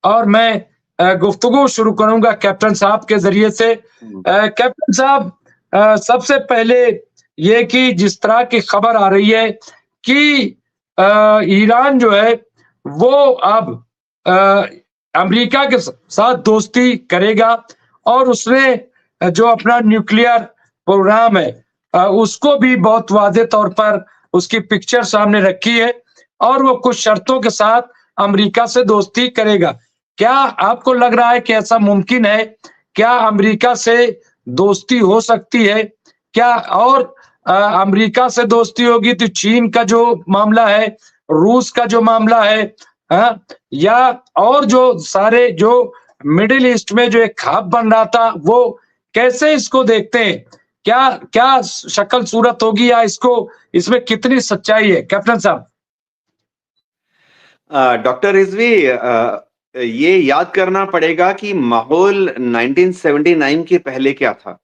और मैं गुफ्तगू शुरू करूंगा कैप्टन साहब के जरिए से। कैप्टन साहब, सबसे पहले ये कि जिस तरह की खबर आ रही है कि ईरान जो है वो अब अमेरिका के साथ दोस्ती करेगा और उसने जो अपना न्यूक्लियर प्रोग्राम है उसको भी बहुत वाज़े तौर पर उसकी पिक्चर सामने रखी है और वो कुछ शर्तों के साथ अमेरिका से दोस्ती करेगा। क्या आपको लग रहा है कि ऐसा मुमकिन है? क्या अमेरिका से दोस्ती हो सकती है? क्या और अमेरिका से दोस्ती होगी तो चीन का जो मामला है, रूस का जो मामला है, हाँ? या और जो सारे जो मिडिल ईस्ट में जो एक खाप बन रहा था, वो कैसे इसको देखते हैं? क्या क्या शक्ल सूरत होगी या इसमें कितनी सच्चाई है कैप्टन साहब? डॉक्टर रिजवी, ये याद करना पड़ेगा कि माहौल 1979 के पहले क्या था।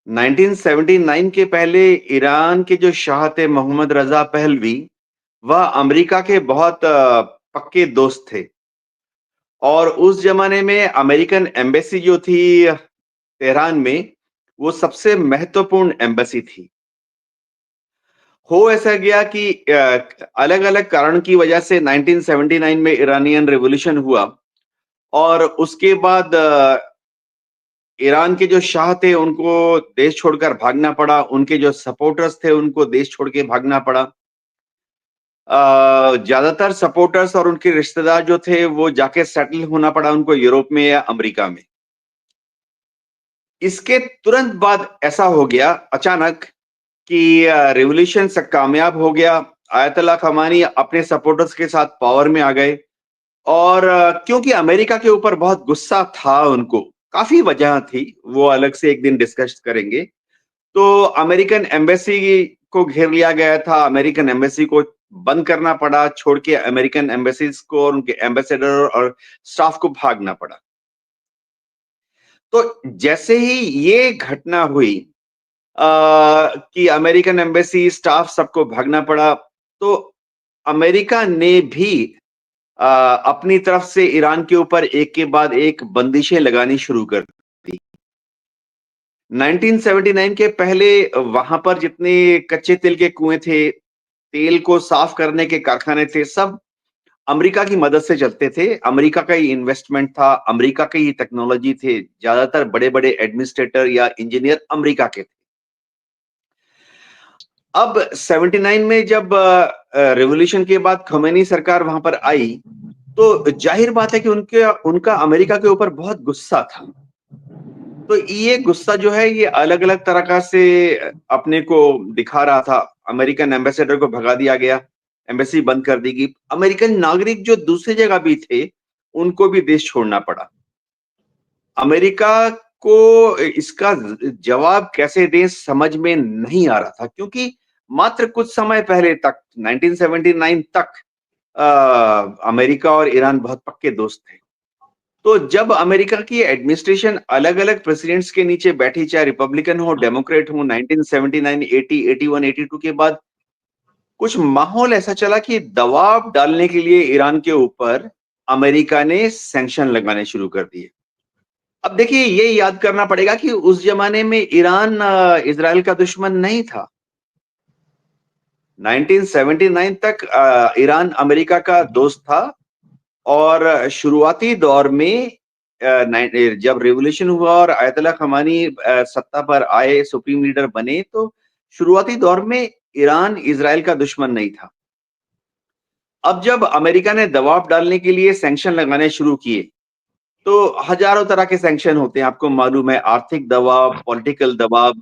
1979 के पहले ईरान के जो शाह थे मोहम्मद रजा पहलवी, वह अमेरिका के बहुत पक्के दोस्त थे और उस जमाने में अमेरिकन एम्बेसी जो थी तेहरान में, वो सबसे महत्वपूर्ण एम्बेसी थी। हो ऐसा गया कि अलग अलग कारण की वजह से 1979 में ईरानियन रेवोल्यूशन हुआ और उसके बाद ईरान के जो शाह थे उनको देश छोड़कर भागना पड़ा, उनके जो सपोर्टर्स थे उनको देश छोड़ के भागना पड़ा। ज्यादातर सपोर्टर्स और उनके रिश्तेदार जो थे वो जाके सेटल होना पड़ा उनको यूरोप में या अमेरिका में। इसके तुरंत बाद ऐसा हो गया अचानक कि रेवोल्यूशन से कामयाब हो गया। आयतुल्लाह खमेनी अपने सपोर्टर्स के साथ पावर में आ गए और क्योंकि अमेरिका के ऊपर बहुत गुस्सा था उनको, काफी वजह थी, वो अलग से एक दिन डिस्कस करेंगे। तो अमेरिकन एम्बेसी को घेर लिया गया था, अमेरिकन एम्बेसी को बंद करना पड़ा, छोड़ के अमेरिकन एम्बेसीज को और उनके एम्बेसडर और स्टाफ को भागना पड़ा। तो जैसे ही ये घटना हुई कि अमेरिकन एम्बेसी स्टाफ सबको भागना पड़ा, तो अमेरिका ने भी अपनी तरफ से ईरान के ऊपर एक के बाद एक बंदिशें लगानी शुरू कर दी। 1979 के पहले वहां पर जितने कच्चे तेल के कुएं थे, तेल को साफ करने के कारखाने थे, सब अमेरिका की मदद से चलते थे। अमेरिका का ही इन्वेस्टमेंट था, अमेरिका की ही टेक्नोलॉजी थे, ज्यादातर बड़े-बड़े एडमिनिस्ट्रेटर या इंजीनियर अमेरिका के थे। अब 79 में जब रेवोल्यूशन के बाद खमेनी सरकार वहां पर आई, तो जाहिर बात है कि उनका अमेरिका के ऊपर बहुत गुस्सा था। तो ये गुस्सा जो है ये अलग-अलग तरह का से अपने को दिखा रहा था। अमेरिकन एम्बेसडर को भगा दिया गया, एम्बेसी बंद कर दी गई। अमेरिकन नागरिक जो दूसरी जगह भी थे, उनको भी देश छोड़ना पड़ा। अमेरिका को इसका जवाब कैसे दें समझ में नहीं आ रहा था क्योंकि मात्र कुछ समय पहले तक 1979 तक अमेरिका और ईरान बहुत पक्के दोस्त थे। तो जब अमेरिका की एडमिनिस्ट्रेशन अलग-अलग प्रेसिडेंट्स के नीचे बैठी, चाहे रिपब्लिकन हो, डेमोक्रेट हो, 1979, 80, 81, 82 के बाद कुछ माहौल ऐसा चला कि दबाव डालने के लिए ईरान के ऊपर अमेरिका ने सैंक्शन लगाने शुरू कर दिए। अब देखिए ये याद करना पड़ेगा कि उस जमाने में ईरान इजराइल का दुश्मन नहीं था। 1979 तक ईरान अमेरिका का दोस्त था और शुरुआती दौर में जब रिवॉल्यूशन हुआ और आयतुल्लाह खमेनी सत्ता पर आए, सुप्रीम लीडर बने, तो शुरुआती दौर में ईरान इजराइल का दुश्मन नहीं था। अब जब अमेरिका ने दबाव डालने के लिए सैंक्शन लगाने शुरू किए, तो हजारों तरह के सैंक्शन होते हैं, आपको मालूम है, आर्थिक दबाव, पॉलिटिकल दबाव।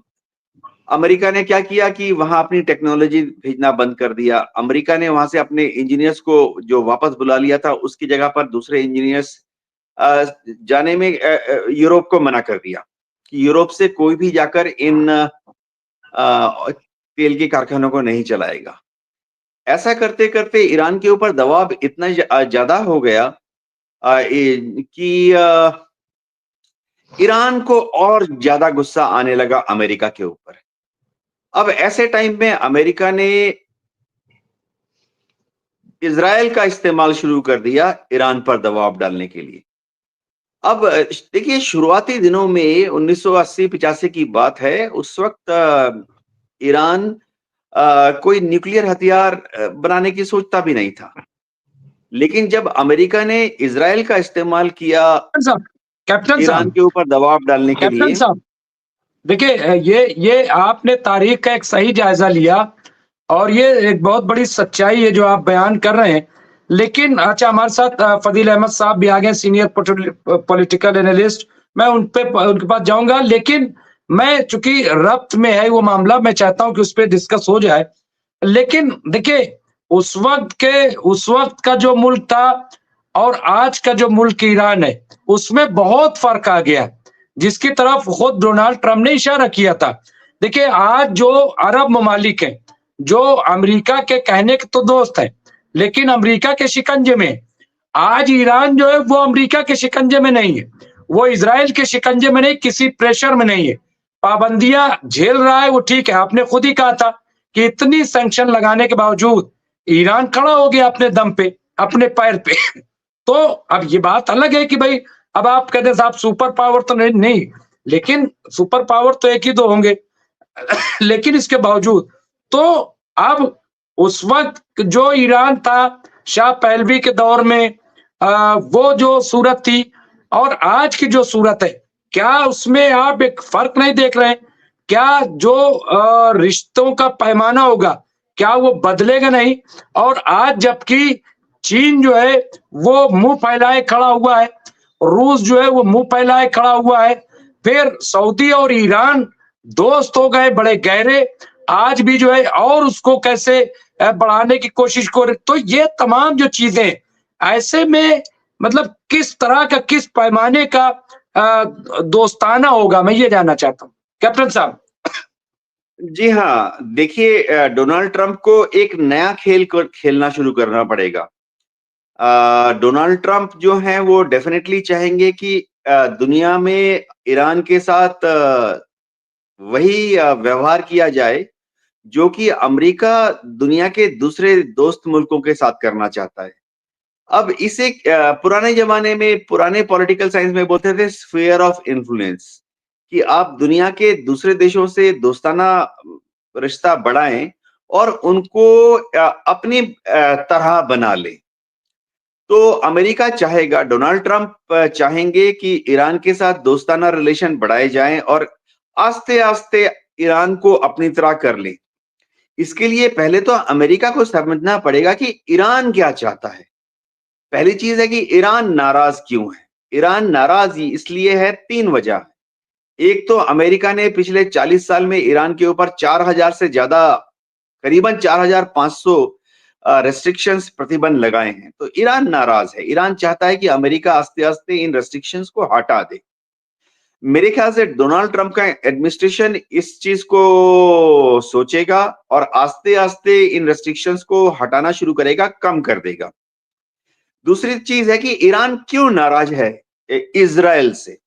अमेरिका ने क्या किया कि वहां अपनी टेक्नोलॉजी भेजना बंद कर दिया। अमेरिका ने वहां से अपने इंजीनियर्स को जो वापस बुला लिया था, उसकी जगह पर दूसरे इंजीनियर्स जाने में यूरोप को मना कर दिया कि यूरोप से कोई भी जाकर इन तेल के कारखानों को नहीं चलाएगा। ऐसा करते करते ईरान के ऊपर दबाव इतना ज्यादा हो गया कि ईरान को और ज्यादा गुस्सा आने लगा अमेरिका के ऊपर। अब ऐसे टाइम में अमेरिका ने इज़राइल का इस्तेमाल शुरू कर दिया ईरान पर दबाव डालने के लिए। अब देखिए शुरुआती दिनों में 1980-85 की बात है, उस वक़्त ईरान कोई न्यूक्लियर हथियार बनाने की सोचता भी नहीं था। लेकिन जब अमेरिका ने इज़राइल का इस्तेमाल किया साहब, कैप्टन ईरान साहब, के ऊपर दबाव डालने के कैप्टन लिए, साहब, देखिए ये आपने तारीख का एक सही जायजा लिया और ये एक बहुत बड़ी सच्चाई है जो आप बयान कर रहे हैं। लेकिन अच्छा, हमारे साथ फजील अहमद साहब भी आ गए, सीनियर पॉलिटिकल एनालिस्ट। मैं उनके पास जाऊंगा, लेकिन मैं चूंकि रब्त में है वो मामला, मैं चाहता हूं कि उस पर डिस्कस हो जाए। लेकिन देखिए उस वक्त का जो मुल्क था और आज का जो मुल्क ईरान है, उसमें बहुत फर्क आ गया, जिसकी तरफ खुद डोनाल्ड ट्रंप ने इशारा किया था। देखिए आज जो अरब ममालिक हैं, जो अमेरिका के कहने के तो दोस्त हैं, लेकिन अमेरिका के शिकंजे में, आज ईरान जो है वो अमेरिका के शिकंजे में नहीं है, वो इजराइल के शिकंजे में नहीं, किसी प्रेशर में नहीं है। पाबंदियां झेल रहा है वो, ठीक है। आपने खुद ही कहा था कि इतनी सैंक्शन लगाने के बावजूद ईरान खड़ा हो गया अपने दम पे, अपने पैर पे। तो अब ये बात अलग है कि भाई अब आप कहते साहब सुपर पावर तो नहीं, लेकिन सुपर पावर तो एक ही दो होंगे। लेकिन इसके बावजूद तो अब उस वक्त जो ईरान था शाह पहलवी के दौर में, वो जो सूरत थी और आज की जो सूरत है, क्या उसमें आप एक फर्क नहीं देख रहे हैं? क्या जो रिश्तों का पैमाना होगा, क्या वो बदलेगा नहीं? और आज जबकि चीन जो है वो मुंह फैलाए खड़ा हुआ है, रूस जो है वो मुंह फैलाए खड़ा हुआ है, फिर सऊदी और ईरान दोस्त हो गए बड़े गहरे, आज भी जो है और उसको कैसे बढ़ाने की कोशिश कर। तो ये तमाम जो चीजें ऐसे में मतलब किस तरह का, किस पैमाने का दोस्ताना होगा, मैं ये जानना चाहता हूँ कैप्टन साहब। जी हाँ, देखिए डोनाल्ड ट्रंप को एक नया खेल खेलना शुरू करना पड़ेगा। डोनाल्ड ट्रंप जो हैं वो डेफिनेटली चाहेंगे कि दुनिया में ईरान के साथ वही व्यवहार किया जाए जो कि अमेरिका दुनिया के दूसरे दोस्त मुल्कों के साथ करना चाहता है। अब इसे पुराने जमाने में, पुराने पॉलिटिकल साइंस में बोलते थे स्फीयर ऑफ इन्फ्लुएंस, कि आप दुनिया के दूसरे देशों से दोस्ताना रिश्ता बढ़ाएं और उनको अपनी तरह बना लें। तो अमेरिका चाहेगा, डोनाल्ड ट्रंप चाहेंगे कि ईरान के साथ दोस्ताना रिलेशन बढ़ाए जाएं और आस्ते-आस्ते ईरान को अपनी तरह कर लें। इसके लिए पहले तो अमेरिका को समझना पड़ेगा कि ईरान क्या चाहता है। पहली चीज है कि ईरान नाराज क्यों है? ईरान नाराज इसलिए है, 3 वजह। एक तो अमेरिका ने पिछले 40 साल में ईरान के ऊपर 4000 से ज्यादा, करीबन 4500 रेस्ट्रिक्शंस, प्रतिबंध लगाए हैं। तो ईरान नाराज है। ईरान चाहता है कि अमेरिका आस्ते-आस्ते इन रेस्ट्रिक्शंस को हटा दे। मेरे ख्याल से डोनाल्ड ट्रंप का एडमिनिस्ट्रेशन इस चीज को सोचेगा और आस्ते-आस्ते इन रेस्ट्रिक्शंस को हटाना शुरू करेगा, कम कर देगा। दूसरी चीज है कि ईरान क्यों नाराज है इजराइल से?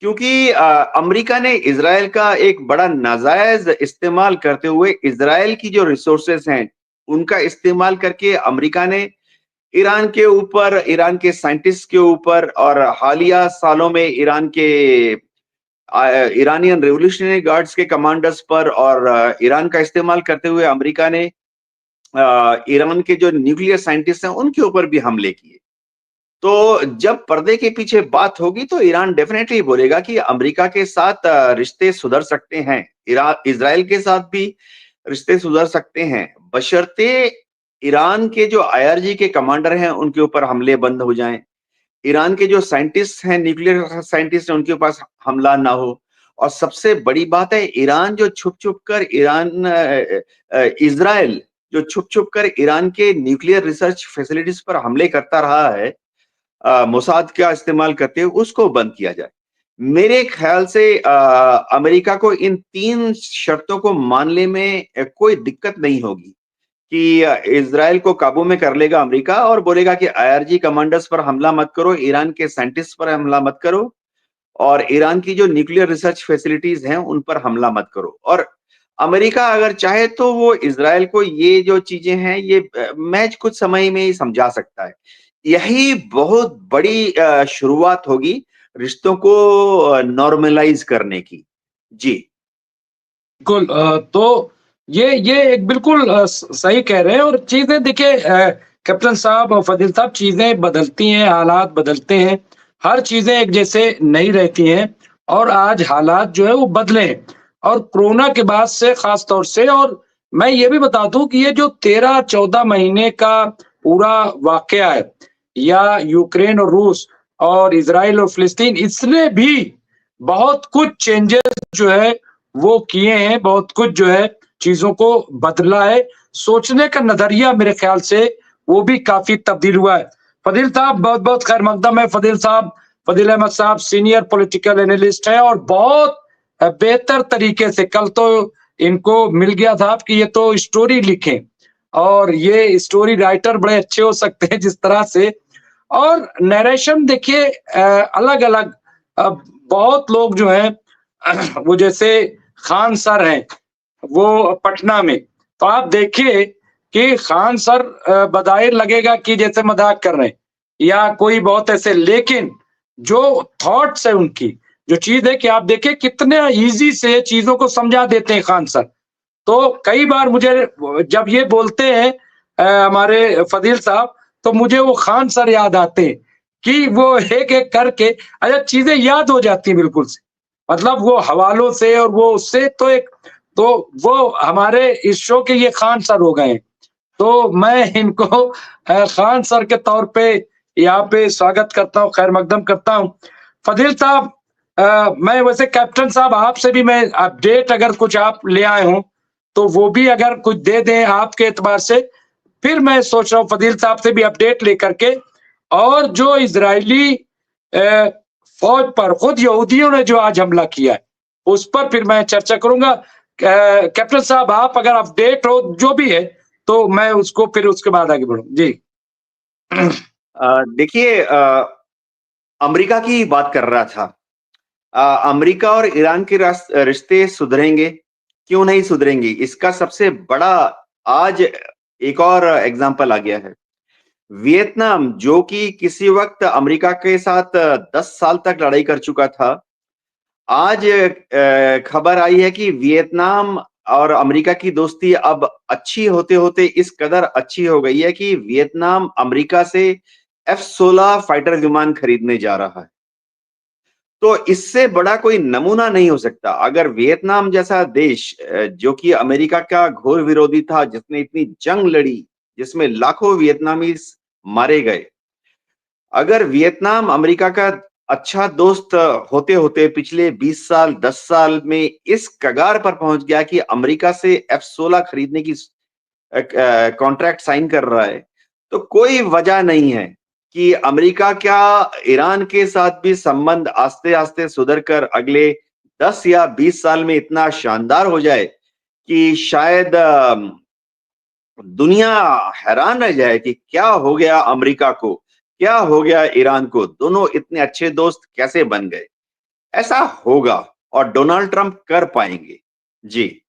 क्योंकि अमेरिका ने इजराइल का एक बड़ा नाजायज इस्तेमाल करते हुए इजराइल की जो रिसोर्सेस हैं उनका इस्तेमाल करके अमेरिका ने ईरान के ऊपर, ईरान के साइंटिस्ट के ऊपर और हालिया सालों में ईरान के ईरानियन रेवोल्यूशनरी गार्ड्स के कमांडर्स पर और ईरान का इस्तेमाल करते हुए अमेरिका ने ईरान के जो न्यूक्लियर साइंटिस्ट हैं उनके ऊपर भी हमले किए। तो जब पर्दे के पीछे बात होगी तो ईरान डेफिनेटली बोलेगा कि अमेरिका के साथ रिश्ते सुधर सकते हैं, इजराइल के साथ भी रिश्ते सुधर सकते हैं, बशर्ते ईरान के जो आईआरजी के कमांडर हैं उनके ऊपर हमले बंद हो जाएं, ईरान के जो साइंटिस्ट हैं, न्यूक्लियर साइंटिस्ट हैं, उनके पास हमला ना हो। और सबसे बड़ी बात है, ईरान जो छुप-छुप कर इजराइल जो छुप-छुप कर ईरान के न्यूक्लियर रिसर्च फैसिलिटीज पर हमले करता रहा है, मोसाद का इस्तेमाल करते हुए, उसको बंद किया जाए। मेरे ख्याल से अमेरिका को इन 3 शर्तों को मानने में कोई दिक्कत नहीं होगी कि इजराइल को काबू में कर लेगा अमेरिका और बोलेगा कि आईआरजी कमांडर्स पर हमला मत करो, ईरान के साइंटिस्ट पर हमला मत करो और ईरान की जो न्यूक्लियर रिसर्च फैसिलिटीज हैं उन पर हमला मत करो। और अमेरिका अगर चाहे तो वो इजराइल को ये जो चीजें हैं ये मैच कुछ समय में ही समझा सकता है। यही बहुत बड़ी शुरुआत होगी रिश्तों को नॉर्मलाइज करने की। जी। बिल्कुल तो ये एक बिल्कुल सही कह रहे हैं और चीजें देखिए कैप्टन साहब और फजील साहब, चीजें बदलती हैं, हालात बदलते हैं, हर चीजें एक जैसे नहीं रहती हैं और आज हालात जो है वो बदले हैं और कोरोना के बाद से खास तौर से। और मैं ये भी बता दूं कि ये जो 13-14 महीने का पूरा वाकया है या यूक्रेन और रूस और इजराइल और फिलिस्तीन, इसने भी बहुत कुछ चेंजेस जो है वो किए हैं, बहुत कुछ जो है चीजों को बदला है, सोचने का नजरिया मेरे ख्याल से वो भी काफी तब्दील हुआ है। फजील साहब बहुत बहुत खैर मकदम है। फजील साहब, फजील अहमद साहब सीनियर पॉलिटिकल एनालिस्ट है और बहुत बेहतर तरीके से कल तो इनको मिल गया था कि ये तो स्टोरी लिखें और ये स्टोरी राइटर बड़े अच्छे हो सकते हैं जिस तरह से। और नरेशन देखिए अलग अलग बहुत लोग जो हैं वो जैसे खान सर हैं वो पटना में, तो आप देखिए कि खान सर बज़ाहिर लगेगा कि जैसे मजाक कर रहे हैं या कोई बहुत ऐसे, लेकिन जो थॉट्स है उनकी, जो चीज है कि आप देखिए कितने इजी से चीजों को समझा देते हैं खान सर। तो कई बार मुझे जब ये बोलते हैं हमारे फजील साहब, तो मुझे वो खान सर याद आते हैं कि वो एक एक करके अच्छा चीजें याद हो जाती हैं बिल्कुल से, मतलब वो हवालों से और वो उससे तो एक, तो वो हमारे इस शो के ये खान सर हो गए हैं। तो मैं इनको खान सर के तौर पे यहाँ पे स्वागत करता हूँ, खैर मकदम करता हूँ। फजील साहब मैं वैसे कैप्टन साहब आपसे भी मैं अपडेट अगर कुछ आप ले आए हो तो वो भी अगर कुछ दे दें आपके एतबार से, फिर मैं सोच रहा हूँ फजील साहब से भी अपडेट लेकर के। और जो इजरायली फौज पर खुद यहूदियों ने जो आज हमला किया है उस पर फिर मैं चर्चा करूंगा। कैप्टन साहब आप अगर अपडेट हो जो भी है तो मैं उसको फिर उसके बाद आगे बढ़ूं जी। देखिए अमेरिका की बात कर रहा था। अमेरिका और ईरान के रिश्ते सुधरेंगे, क्यों नहीं सुधरेंगे? इसका सबसे बड़ा आज एक और एग्जांपल आ गया है। वियतनाम जो कि किसी वक्त अमेरिका के साथ 10 साल तक लड़ाई कर चुका था, आज खबर आई है कि वियतनाम और अमेरिका की दोस्ती अब अच्छी होते-होते इस कदर अच्छी हो गई है कि वियतनाम अमेरिका से F-16 फाइटर विमान खरीदने जा रहा है। तो इससे बड़ा कोई नमूना नहीं हो सकता। अगर वियतनाम जैसा देश जो कि अमेरिका का घोर विरोधी था, जिसने इतनी जंग लड़ी, जिसमें लाखों वियतनामीज मारे गए, अगर वियतनाम अमेरिका का अच्छा दोस्त होते-होते पिछले 20 साल, 10 साल में इस कगार पर पहुंच गया कि अमेरिका से F-16 खरीदने की कॉन्ट्रैक्ट साइन कर रहा है, तो कोई वजह नहीं है कि अमेरिका क्या ईरान के साथ भी संबंध आस्ते-आस्ते सुधर कर अगले 10 या 20 साल में इतना शानदार हो जाए कि शायद दुनिया हैरान रह जाए कि क्या हो गया अमेरिका को, क्या हो गया ईरान को, दोनों इतने अच्छे दोस्त कैसे बन गए? ऐसा होगा और डोनाल्ड ट्रंप कर पाएंगे। जी।